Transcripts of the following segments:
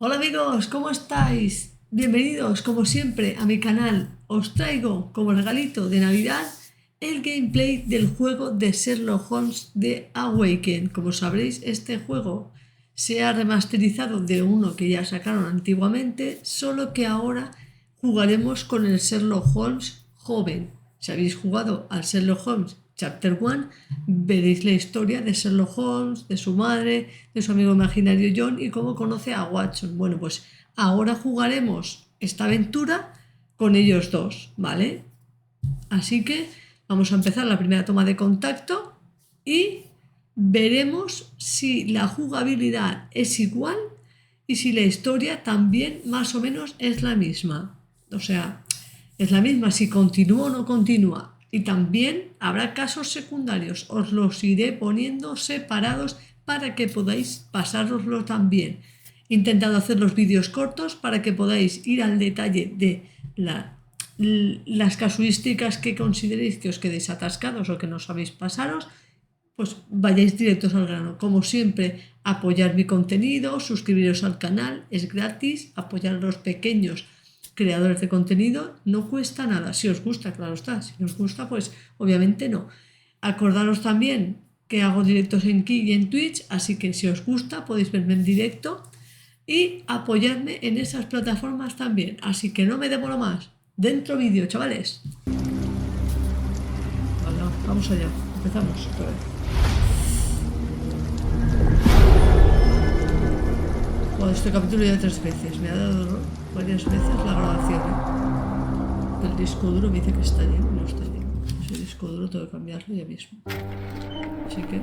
Hola amigos, ¿cómo estáis? Bienvenidos como siempre a mi canal. Os traigo como regalito de Navidad el gameplay del juego de Sherlock Holmes The Awakened. Como sabréis, este juego se ha remasterizado de uno que ya sacaron antiguamente, solo que ahora jugaremos con el Sherlock Holmes joven. Si habéis jugado al Sherlock Holmes Chapter One, veréis la historia de Sherlock Holmes, de su madre, de su amigo imaginario John y cómo conoce a Watson. Bueno, pues ahora jugaremos esta aventura con ellos dos, ¿vale? Así que vamos a empezar la primera toma de contacto y veremos si la jugabilidad es igual y si la historia también más o menos es la misma. O sea, es la misma si continúa o no continúa. Y también habrá casos secundarios. Os los iré poniendo separados para que podáis pasároslo también. He intentado hacer los vídeos cortos para que podáis ir al detalle de las casuísticas que consideréis que os quedéis atascados o que no sabéis pasaros, pues vayáis directos al grano. Como siempre, apoyar mi contenido, suscribiros al canal, es gratis, apoyar a los pequeños creadores de contenido, no cuesta nada. Si os gusta, claro está, si no os gusta, pues obviamente no. Acordaros también que hago directos en Ki y en Twitch, así que si os gusta podéis verme en directo y apoyarme en esas plataformas también. Así que no me demoro más. Dentro vídeo, chavales. Vale, vamos allá. Empezamos. Bueno, este capítulo ya 3 veces. Me ha dado varias veces la grabación, ¿eh? El disco duro me dice que está lleno, no está lleno. Ese disco duro tengo que cambiarlo ya mismo. Así que...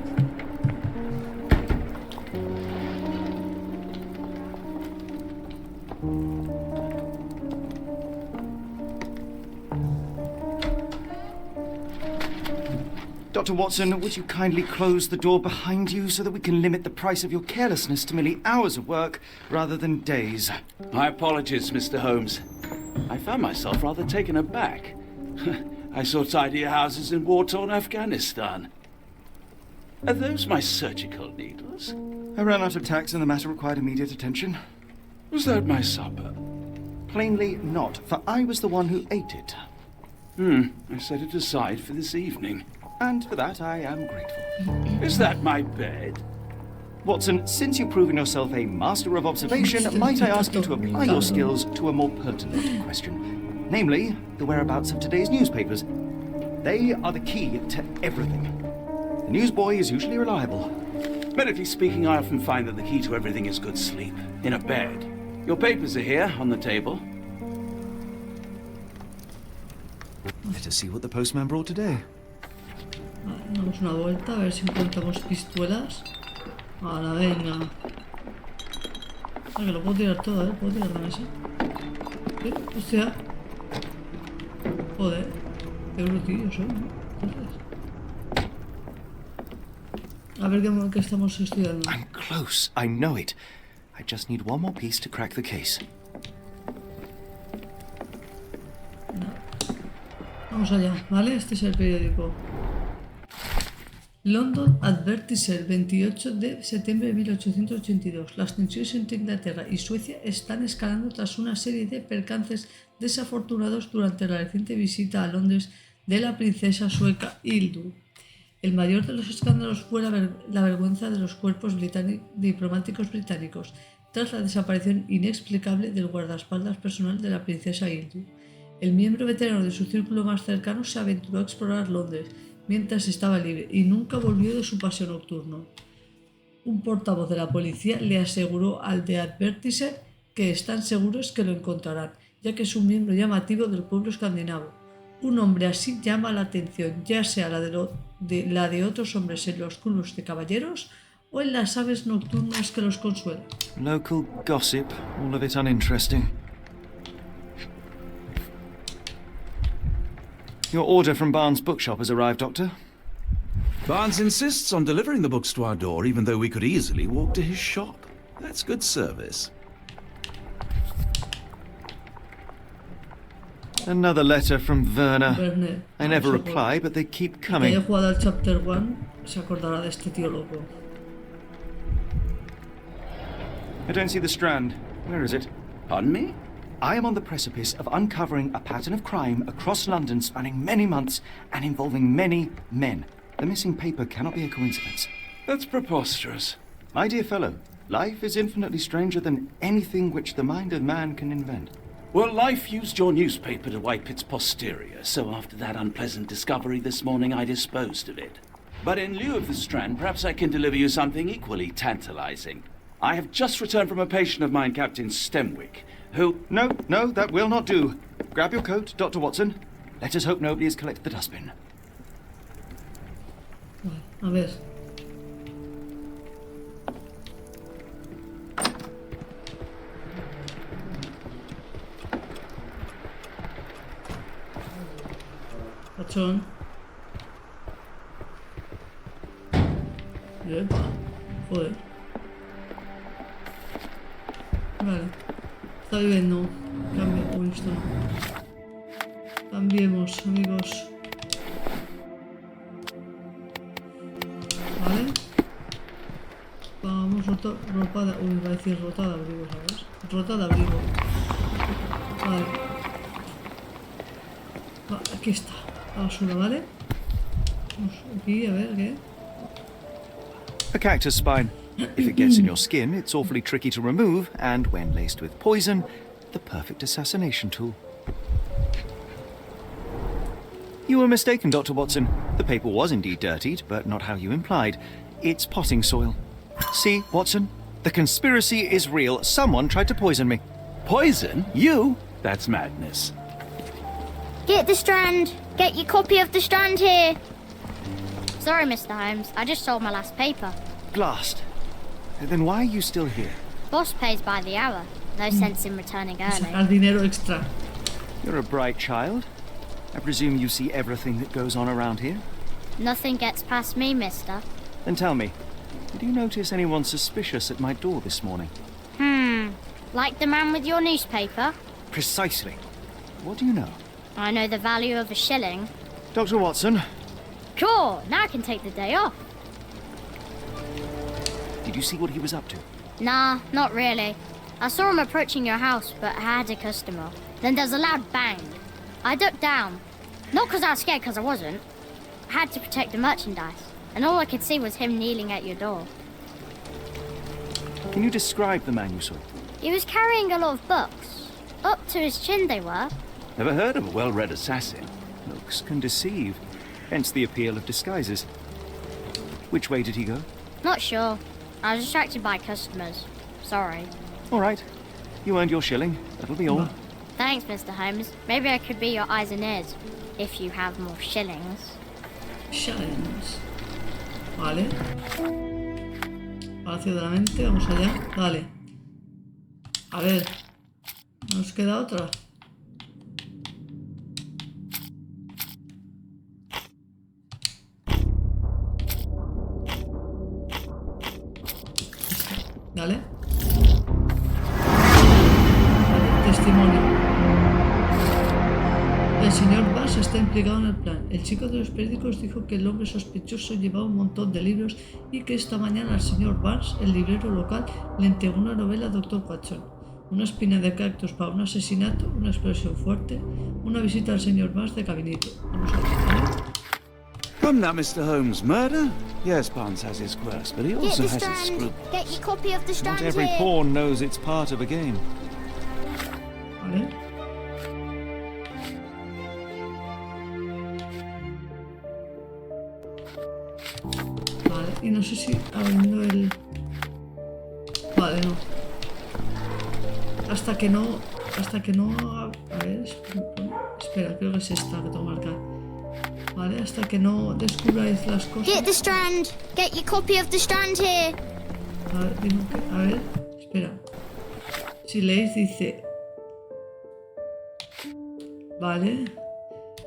Dr. Watson, would you kindly close the door behind you so that we can limit the price of your carelessness to merely hours of work rather than days? My apologies, Mr. Holmes. I found myself rather taken aback. I saw tidier houses in war-torn Afghanistan. Are those my surgical needles? I ran out of tacks and the matter required immediate attention. Was that my supper? Plainly not, for I was the one who ate it. I set it aside for this evening. And for that I am grateful. Is that my bed? Watson, since you've proven yourself a master of observation, might I ask you to apply your skills to a more pertinent question, namely, the whereabouts of today's newspapers. They are the key to everything. The newsboy is usually reliable. Medically speaking, I often find that the key to everything is good sleep, in a bed. Your papers are here, on the table. Let us see what the postman brought today. Damos una vuelta a ver si encontramos pistuelas. Ahora, venga. Ah, que lo puedo tirar todo, ¿eh? Puedo tirar la mesa. ¿Qué? Hostia. Joder. Qué brutillo soy, ¿no? A ver qué estamos estudiando. I'm close, I know it. I just need one more piece to crack the case. No. Vamos allá, ¿vale? Este es el periódico. London Advertiser, 28 de septiembre de 1882. Las tensiones entre Inglaterra y Suecia están escalando tras una serie de percances desafortunados durante la reciente visita a Londres de la princesa sueca Hildur. El mayor de los escándalos fue la vergüenza de los cuerpos diplomáticos británicos tras la desaparición inexplicable del guardaespaldas personal de la princesa Hildur. El miembro veterano de su círculo más cercano se aventuró a explorar Londres mientras estaba libre y nunca volvió de su paseo nocturno. Un portavoz de la policía le aseguró al The Advertiser que están seguros que lo encontrarán, ya que es un miembro llamativo del pueblo escandinavo. Un hombre así llama la atención, ya sea la de otros hombres en los clubs de caballeros o en las aves nocturnas que los consuelan. Local gossip, all of it uninteresting. Your order from Barnes' bookshop has arrived, Doctor. Barnes insists on delivering the books to our door, even though we could easily walk to his shop. That's good service. Another letter from Werner. Werner. I never reply, but they keep coming. Que haya jugado al Chapter One se acordará de este tío loco. I don't see the Strand. Where is it? Pardon me? I am on the precipice of uncovering a pattern of crime across London spanning many months and involving many men. The missing paper cannot be a coincidence. That's preposterous. My dear fellow, life is infinitely stranger than anything which the mind of man can invent. Well, life used your newspaper to wipe its posterior, so after that unpleasant discovery this morning, I disposed of it. But in lieu of the Strand, perhaps I can deliver you something equally tantalizing. I have just returned from a patient of mine, Captain Stemwick, who... No, that will not do. Grab your coat, Dr. Watson. Let us hope nobody has collected the dustbin. A ver. Pachón. Epa. Joder. Vale. Está viviendo. Cambio. Uy, esto no. Cambiemos, amigos. Vale. Vamos, ropa de... Uy, va a decir rota de abrigo, ¿sabes? Rota de abrigo. Vale. Aquí está. La basura, ¿vale? Vamos aquí, a ver, ¿qué? A cactus spine. If it gets in your skin, it's awfully tricky to remove, and when laced with poison, the perfect assassination tool. You were mistaken, Dr. Watson. The paper was indeed dirtied, but not how you implied. It's potting soil. See, Watson? The conspiracy is real. Someone tried to poison me. Poison? You? That's madness. Get the Strand! Get your copy of the Strand here! Sorry, Mr. Holmes. I just sold my last paper. Blast. Then why are you still here? Boss pays by the hour. No sense in returning early. Sacar dinero extra. You're a bright child. I presume you see everything that goes on around here? Nothing gets past me, mister. Then tell me, did you notice anyone suspicious at my door this morning? Like the man with your newspaper? Precisely. What do you know? I know the value of a shilling. Dr. Watson, Sure, now I can take the day off. did you see what he was up to? Nah, not really. I saw him approaching your house, but I had a customer. Then there's a loud bang. I ducked down. Not because I was scared, because I wasn't. I had to protect the merchandise. And all I could see was him kneeling at your door. Can you describe the man you saw? He was carrying a lot of books. Up to his chin they were. Never heard of a well-read assassin. Looks can deceive, hence the appeal of disguises. Which way did he go? Not sure. I was distracted by customers. Sorry. All right. You earned your shilling. That'll be all. Thanks, Mr. Holmes. Maybe I could be your eyes and ears. If you have more shillings. Shillings. Vale. Palacio de la mente, vamos allá. Vale. A ver. ¿Nos queda otra? Vale. Testimonio. El señor Bass está implicado en el plan. El chico de los periódicos dijo que el hombre sospechoso llevaba un montón de libros y que esta mañana al señor Bass, el librero local, le entregó una novela al Dr. Watson. Una espina de cactus para un asesinato, una explosión fuerte, una visita al señor Bass de gabinete. Vamos a ver, ¿vale? Come now, Mr. Holmes. Murder? Yes, Barnes has his quirks, but he Get also the has his Strand. scruples. Get your copy of the Strand Not every here. pawn knows it's part of a game. Vale. Vale, y no sé si abriendo el... Vale, no. Hasta que no... A ver, espera, creo que es esta que tengo que marcar. Vale, hasta que no descubráis las cosas. Get the Strand. Get your copy of the Strand here. A ver, tengo que... A ver, espera. Si leéis dice... Vale.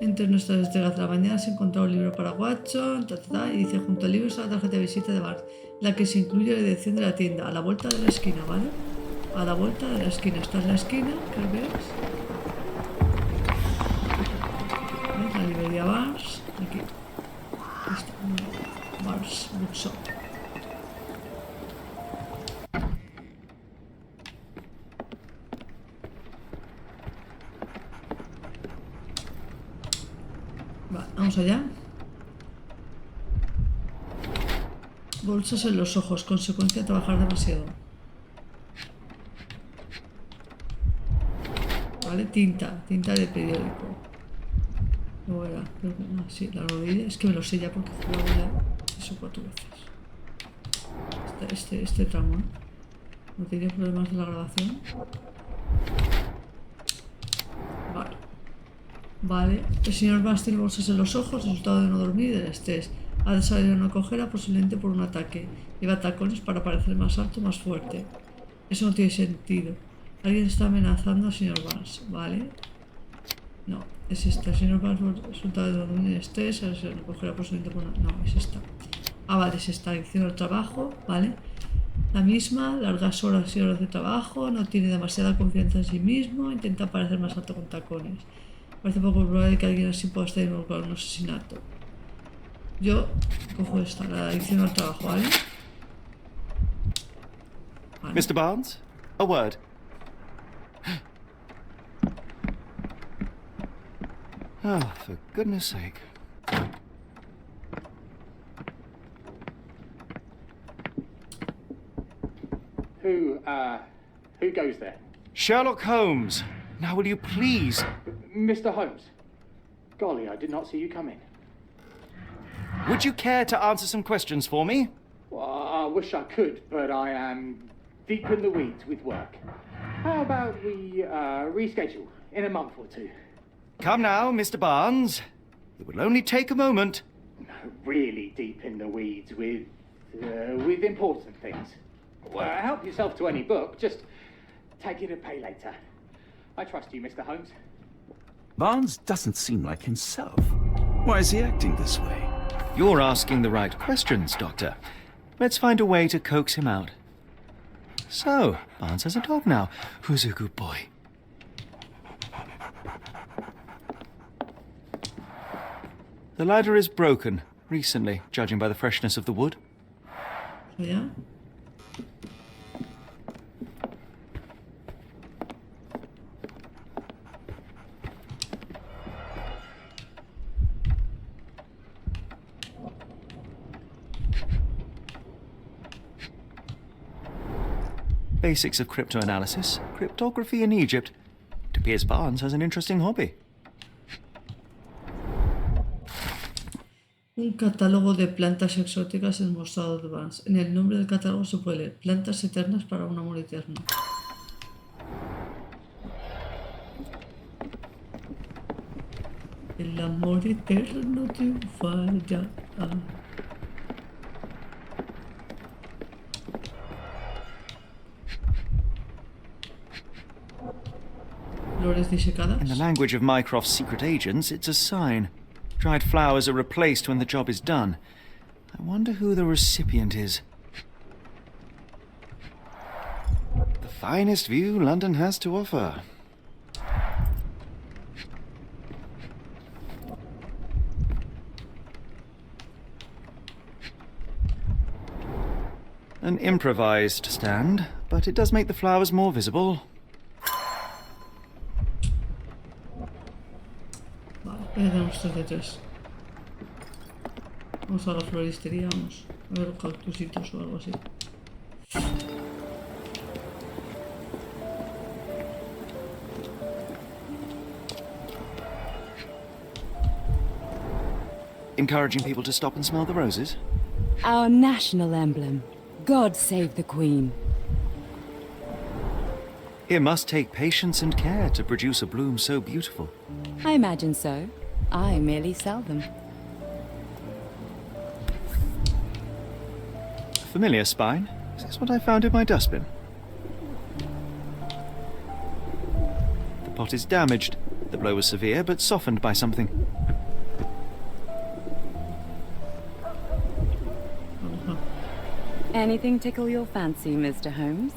Entre nuestras descargas de la mañana se encontró un libro para Watson, y dice junto al libro está la tarjeta de visita de Bart, la que se incluye la dirección de la tienda, a la vuelta de la esquina, ¿vale? A la vuelta de la esquina. Está en la esquina, creo que es. ¿Ves? La librería Bars. Aquí. Aquí está. Bars Bookshop. Vamos allá. Bolsas en los ojos, consecuencia de trabajar demasiado. Vale, tinta de periódico. Luego era, creo que no, sí, la rodilla. Es que me lo sé ya porque he jugado ya eso 4 veces. Este tramo, ¿no? No tiene problemas de la grabación. Vale. El señor Vance tiene bolsas en los ojos, resultado de no dormir del estrés. Ha desarrollado una cojera, posiblemente por un ataque. Lleva tacones para parecer más alto, más fuerte. Eso no tiene sentido. Alguien está amenazando al señor Vance, ¿vale? No, es esta. El señor Vance, resultado de no dormir del estrés, ha desarrollado una cojera, posiblemente por una... No, es esta. Ah, vale, es esta. Adicción al trabajo, ¿vale? La misma, largas horas y horas de trabajo, no tiene demasiada confianza en sí mismo, intenta parecer más alto con tacones. Parece poco probable que alguien así pueda estar involucrado en un asesinato. Yo cojo esta, la adicción al trabajo, ¿vale? Mr. Barnes, a word. Oh, for goodness sake. Who goes there? Sherlock Holmes. Now will you please... Mr. Holmes. Golly, I did not see you come in. Would you care to answer some questions for me? Well, I wish I could, but I am deep in the weeds with work. How about we reschedule in a month or two? Come now, Mr. Barnes. It will only take a moment. Really deep in the weeds with important things. Well, help yourself to any book. Just take it to pay later. I trust you, Mr. Holmes. Barnes doesn't seem like himself. Why is he acting this way? You're asking the right questions, Doctor. Let's find a way to coax him out. So, Barnes has a dog now. Who's a good boy? The ladder is broken, recently, judging by the freshness of the wood. ¿Ya? Basics of cryptoanalysis, cryptography in Egypt. It appears Barnes has an interesting hobby. Un catálogo de plantas exóticas es mostrado de Vance. En el nombre del catálogo se puede leer plantas eternas para un amor eterno. El amor eterno triunfará. Flores disecadas. In the language of Mycroft's secret agents, it's a sign. Dried flowers are replaced when the job is done. I wonder who the recipient is. The finest view London has to offer. An improvised stand, but it does make the flowers more visible. Ya tenemos 3 de 3. Vamos a la floristería, vamos a ver los cactusitos o algo así. Encouraging people to stop and smell the roses? Our national emblem. God save the Queen. It must take patience and care to produce a bloom so beautiful. I imagine so. I merely sell them. A familiar spine? Is this what I found in my dustbin? The pot is damaged. The blow was severe, but softened by something. Anything tickle your fancy, Mr. Holmes?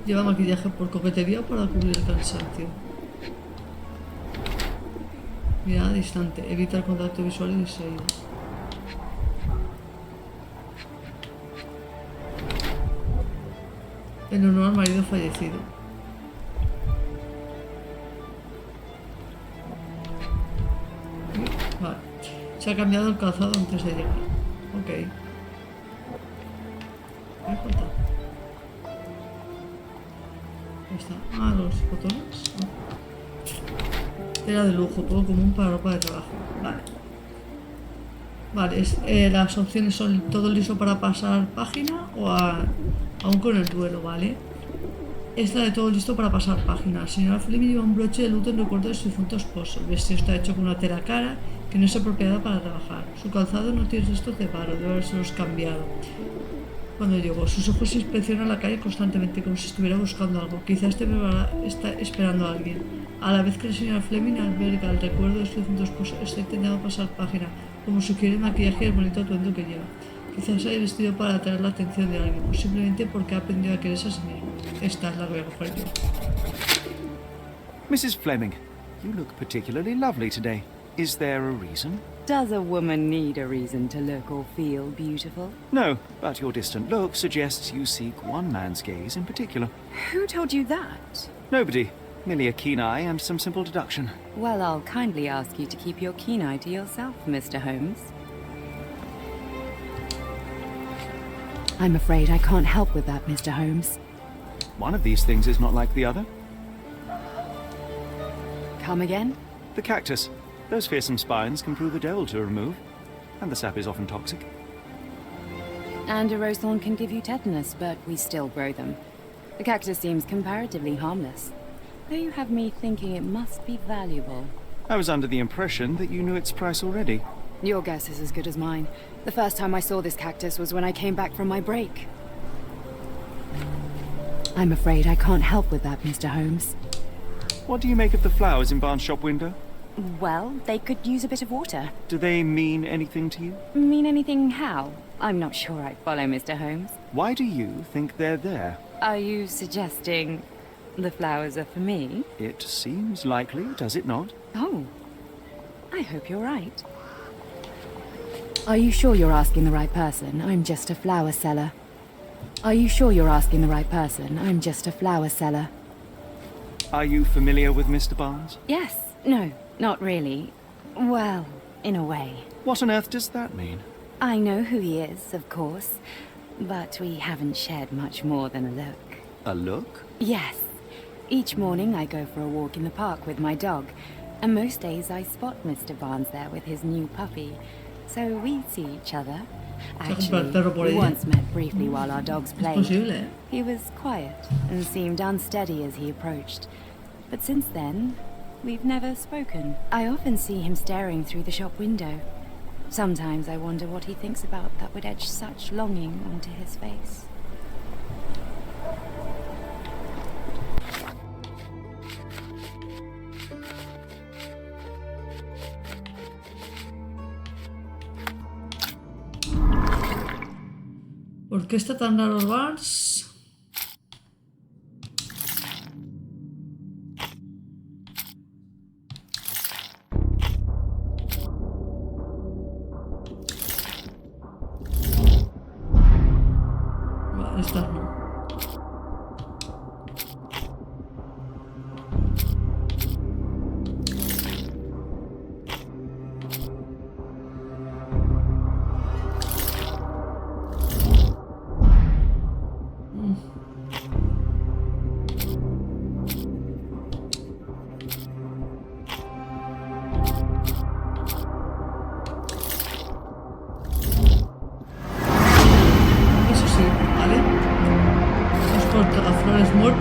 Lleva maquillaje por coquetería o para cubrir el cansancio. Mirada distante. Evita el contacto visual y distraído. En honor al marido fallecido. Se ha cambiado el calzado antes de llegar. Ok. ¿Me he cortado? Ahí está. Ah, los botones. No. Era de lujo, todo común para ropa de trabajo. Vale. Vale, las opciones son todo listo para pasar página o aún con el duelo, ¿vale? Esta de todo listo para pasar página. El señor Fleming lleva un broche de luto en recuerdo de su difunto esposo. El vestido está hecho con una tela cara que no es apropiada para trabajar. Su calzado no tiene restos de barro, debe habérselos cambiado cuando llegó. Sus ojos inspeccionan la calle constantemente como si estuviera buscando algo. Quizás está esperando a alguien. A la vez que la señora Fleming alberga el recuerdo de su difunto esposo, está intentando pasar página, como sugiere el maquillaje y el bonito atuendo que lleva. Quizás haya vestido para atraer la atención de alguien, o simplemente porque ha aprendido a quererse a sí mismo. Esta es la que voy a coger yo. Mrs. Fleming, you look particularly lovely today. Is there a reason? Does a woman need a reason to look or feel beautiful? No, but your distant look suggests you seek one man's gaze in particular. Who told you that? Nobody. Merely a keen eye and some simple deduction. Well, I'll kindly ask you to keep your keen eye to yourself, Mr. Holmes. I'm afraid I can't help with that, Mr. Holmes. One of these things is not like the other. Come again? The cactus. Those fearsome spines can prove a devil to remove, and the sap is often toxic. And a rose thorn can give you tetanus, but we still grow them. The cactus seems comparatively harmless, though you have me thinking it must be valuable. I was under the impression that you knew its price already. Your guess is as good as mine. The first time I saw this cactus was when I came back from my break. I'm afraid I can't help with that, Mr. Holmes. What do you make of the flowers in Barnes' shop window? Well, they could use a bit of water. Do they mean anything to you? Mean anything how? I'm not sure I follow, Mr. Holmes. Why do you think they're there? Are you suggesting the flowers are for me? It seems likely, does it not? Oh, I hope you're right. Are you sure you're asking the right person? I'm just a flower seller. Are you sure you're asking the right person? I'm just a flower seller. Are you familiar with Mr. Barnes? Yes. No, not really. Well, in a way. What on earth does that mean? I know who he is, of course, but we haven't shared much more than a look. A look? Yes. Each morning I go for a walk in the park with my dog, and most days I spot Mr. Barnes there with his new puppy, so we see each other. Actually, we once met briefly while our dogs played. He was quiet and seemed unsteady as he approached, but since then, we've never spoken. I often see him staring through the shop window. Sometimes I wonder what he thinks about that would etch such longing onto his face. ¿Por qué está tan raro el Barnes? Vale, estas no.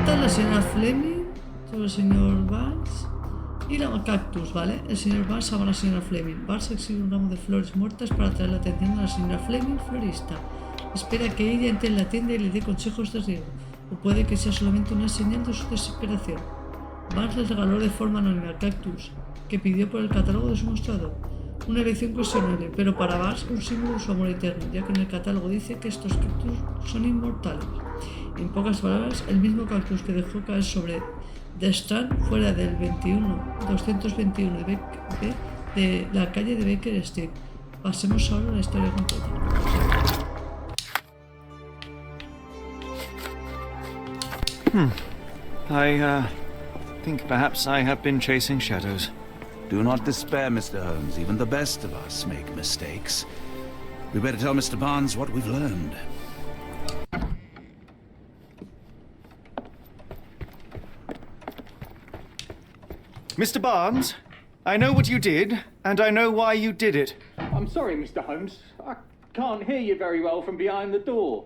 La señora Fleming, sobre el señor Barnes y la cactus, ¿vale? El señor Barnes ama a la señora Fleming. Barnes exhibe un ramo de flores muertas para atraer la atención de la señora Fleming, florista. Espera que ella entre en la tienda y le dé consejos de riego, o puede que sea solamente una señal de su desesperación. Barnes le regaló de forma anónima al cactus, que pidió por el catálogo de su mostrador. Una elección cuestionable, pero para Barnes un símbolo de su amor eterno, ya que en el catálogo dice que estos cactus son inmortales. En pocas palabras, el mismo cactus que dejó caer sobre The Strand fuera del 221 de la calle de Baker Street. Pasemos ahora a la historia completa. I think perhaps I have been chasing shadows. Do not despair, Mr. Holmes. Even the best of us make mistakes. We better tell Mr. Barnes what we've learned. Mr. Barnes, I know what you did, and I know why you did it. I'm sorry, Mr. Holmes. I can't hear you very well from behind the door.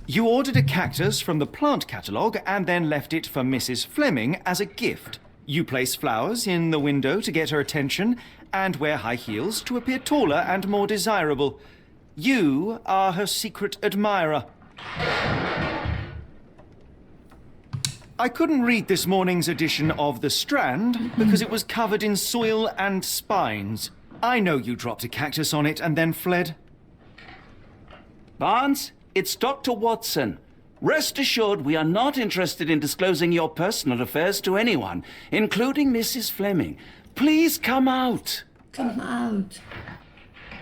You ordered a cactus from the plant catalogue and then left it for Mrs. Fleming as a gift. You place flowers in the window to get her attention and wear high heels to appear taller and more desirable. You are her secret admirer. I couldn't read this morning's edition of The Strand because it was covered in soil and spines. I know you dropped a cactus on it and then fled. Barnes, it's Dr. Watson. Rest assured we are not interested in disclosing your personal affairs to anyone, including Mrs. Fleming. Please come out. Come out.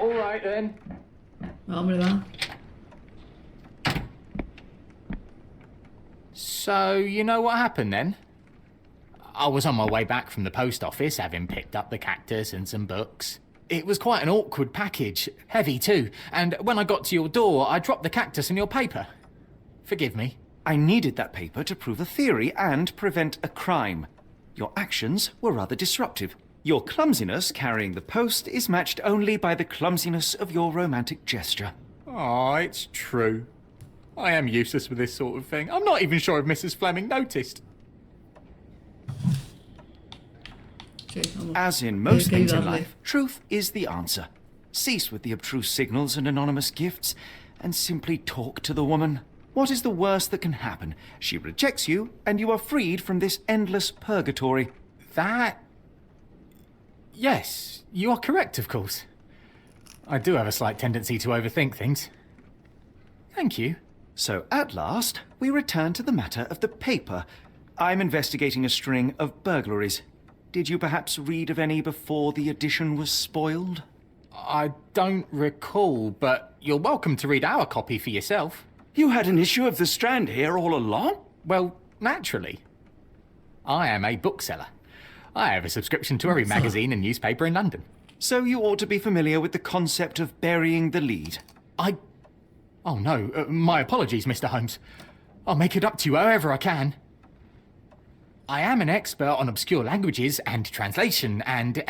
All right, then. Hombre, va. So, you know what happened then? I was on my way back from the post office, having picked up the cactus and some books. It was quite an awkward package, heavy too, and when I got to your door, I dropped the cactus in your paper. Forgive me. I needed that paper to prove a theory and prevent a crime. Your actions were rather disruptive. Your clumsiness carrying the post is matched only by the clumsiness of your romantic gesture. Oh, it's true. I am useless with this sort of thing. I'm not even sure if Mrs. Fleming noticed. As in most things in life, truth is the answer. Cease with the abstruse signals and anonymous gifts, and simply talk to the woman. What is the worst that can happen? She rejects you, and you are freed from this endless purgatory. That... Yes, you are correct, of course. I do have a slight tendency to overthink things. Thank you. So, at last, we return to the matter of the paper. I'm investigating a string of burglaries. Did you perhaps read of any before the edition was spoiled? I don't recall, but you're welcome to read our copy for yourself. You had an issue of The Strand here all along? Well, naturally. I am a bookseller. I have a subscription to every magazine and newspaper in London. So you ought to be familiar with the concept of burying the lead. Oh no, my apologies, Mr. Holmes. I'll make it up to you however I can. I am an expert on obscure languages and translation and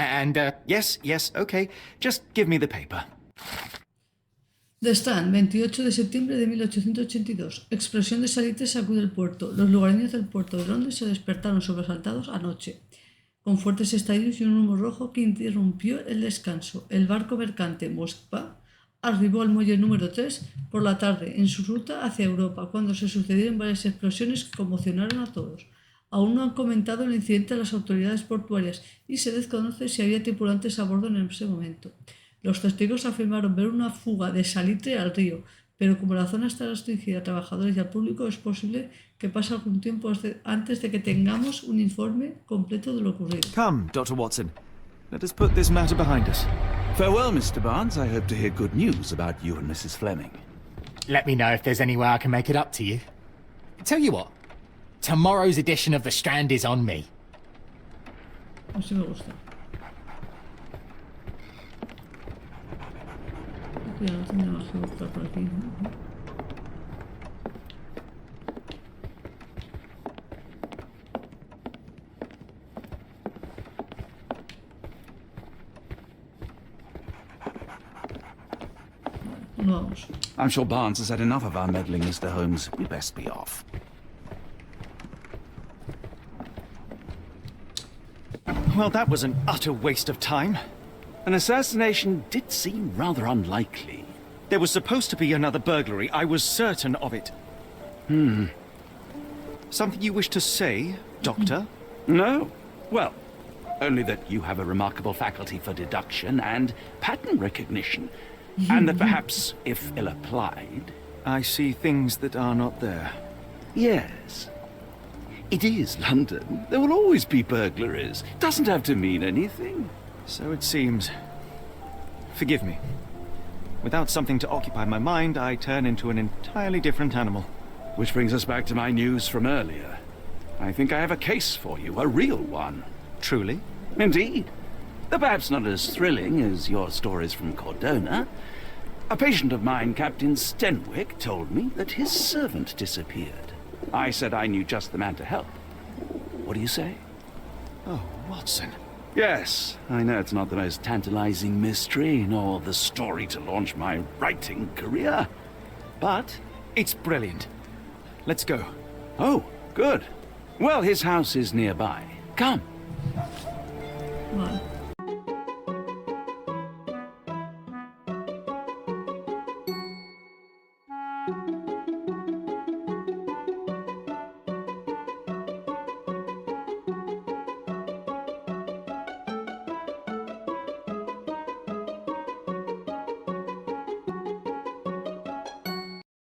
Yes, okay. Just give me the paper. The Stand, 28 de septiembre de 1882. Explosión de salitre sacude el puerto. Los lugareños del puerto de Londres se despertaron sobresaltados anoche, con fuertes estallidos y un humo rojo que interrumpió el descanso. El barco mercante Moskva arribó al muelle número 3 por la tarde en su ruta hacia Europa, cuando se sucedieron varias explosiones que conmocionaron a todos. Aún no han comentado el incidente a las autoridades portuarias y se desconoce si había tripulantes a bordo en ese momento. Los testigos afirmaron ver una fuga de salitre al río, pero como la zona está restringida a trabajadores y al público, es posible que pase algún tiempo antes de que tengamos un informe completo de lo ocurrido. Come, Dr. Watson. Let us put this matter behind us. Farewell, Mr. Barnes. I hope to hear good news about you and Mrs. Fleming. let me know if there's any way I can make it up to you. Tell you what, tomorrow's edition of The Strand is on me. Así me gusta. Ya no tendré más que buscar por aquí, ¿no? Vamos. I'm sure Barnes has had enough of our meddling, Mr. Holmes. We best be off. Well, that was an utter waste of time. An assassination did seem rather unlikely. There was supposed to be another burglary. I was certain of it. Something you wish to say, Doctor? No? Well, only that you have a remarkable faculty for deduction and pattern recognition. And that perhaps, if ill-applied... I see things that are not there. Yes. It is London. There will always be burglaries. Doesn't have to mean anything. So it seems. Forgive me. Without something to occupy my mind, I turn into an entirely different animal. Which brings us back to my news from earlier. I think I have a case for you, a real one. Truly? Indeed. Though perhaps not as thrilling as your stories from Cordona. A patient of mine, Captain Stenwick, told me that his servant disappeared. I said I knew just the man to help. What do you say? Oh, Watson. Yes, I know it's not the most tantalizing mystery, nor the story to launch my writing career. But... It's brilliant. Let's go. Oh, good. Well, his house is nearby. Come. Vale.